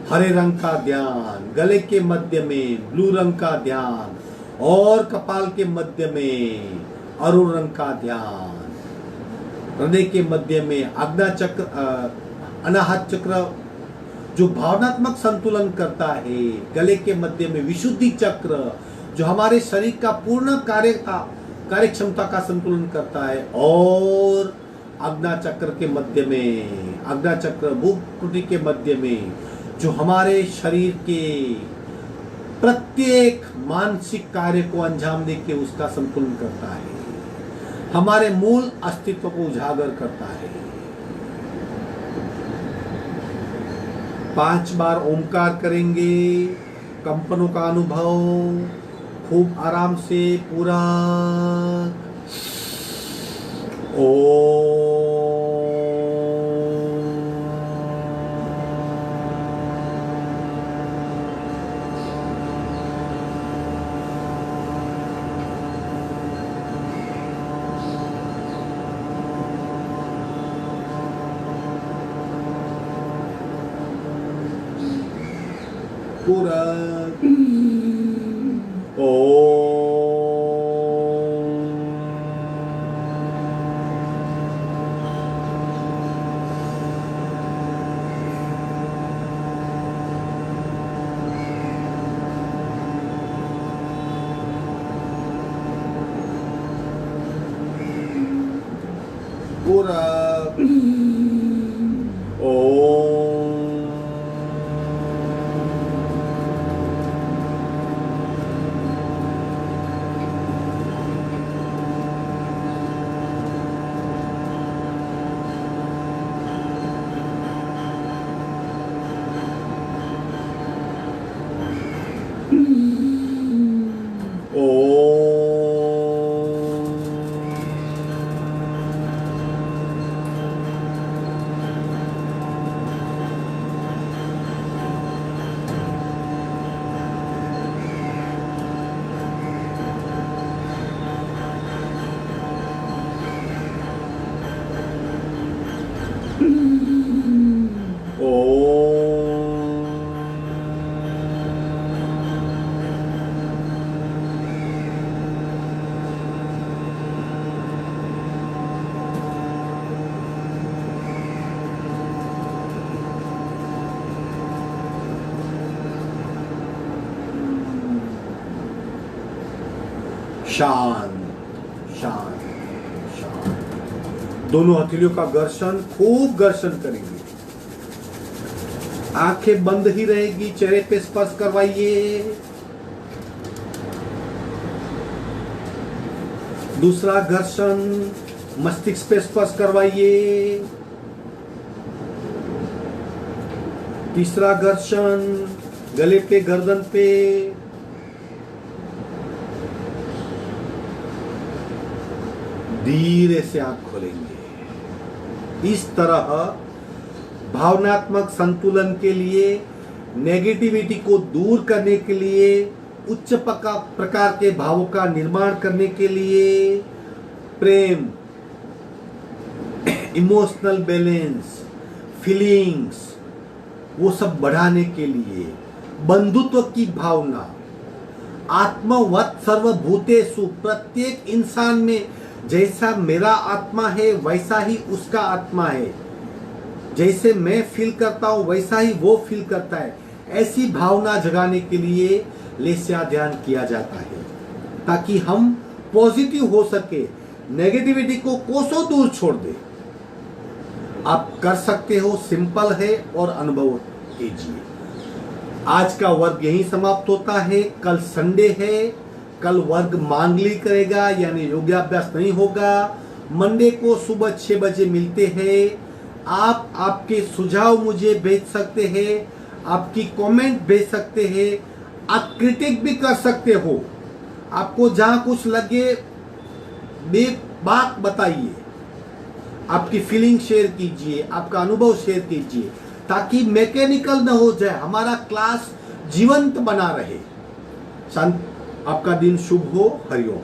हरे रंग का ध्यान, गले के मध्य में ब्लू रंग का ध्यान और कपाल के मध्य में अरुण रंग का ध्यान। हृदय के मध्य में आज्ञा चक्र, अनाहत चक्र जो भावनात्मक संतुलन करता है। गले के मध्य में विशुद्धि चक्र जो हमारे शरीर का पूर्ण कार्य क्षमता का संतुलन करता है और आज्ञा चक्र के मध्य में, आज्ञा चक्र भूख त्रुटि के मध्य में जो हमारे शरीर के प्रत्येक मानसिक कार्य को अंजाम देके उसका संतुलन करता है। हमारे मूल अस्तित्व को उजागर करता है। 5 बार ओमकार करेंगे। कंपनों का अनुभव खूब आराम से पूरा ओ पूरा पूरा शांत शांत शांत। दोनों हथेलियों का घर्षण, खूब घर्षण करेंगे। आंखें बंद ही रहेगी, चेहरे पे स्पर्श करवाइए। दूसरा घर्षण मस्तिष्क पे स्पर्श करवाइए। तीसरा घर्षण गले पे, गर्दन पे। धीरे से आंख खोलेंगे। इस तरह भावनात्मक संतुलन के लिए, नेगेटिविटी को दूर करने के लिए, उच्च प्रकार के भावों का निर्माण करने के लिए, प्रेम, इमोशनल बैलेंस, फीलिंग्स, वो सब बढ़ाने के लिए, बंधुत्व की भावना, आत्मवत् सर्वभूतेषु, प्रत्येक इंसान में जैसा मेरा आत्मा है वैसा ही उसका आत्मा है, जैसे मैं फील करता हूं वैसा ही वो फील करता है, ऐसी भावना जगाने के लिए लेस्या ध्यान किया जाता है, ताकि हम पॉजिटिव हो सके, नेगेटिविटी को कोसों दूर छोड़ दे। आप कर सकते हो, सिंपल है और अनुभव कीजिए। आज का वर्ग यहीं समाप्त होता है। कल संडे है, कल वर्ग मांगली करेगा, यानी योगाभ्यास नहीं होगा। मंडे को सुबह 6 बजे मिलते हैं। आप आपके सुझाव मुझे भेज सकते हैं, आपकी कमेंट भेज सकते हैं, आप क्रिटिक भी कर सकते हो। आपको जहां कुछ लगे बात बताइए, आपकी फीलिंग शेयर कीजिए, आपका अनुभव शेयर कीजिए, ताकि मैकेनिकल न हो जाए, हमारा क्लास जीवंत बना रहे। आपका दिन शुभ हो। हरिओम।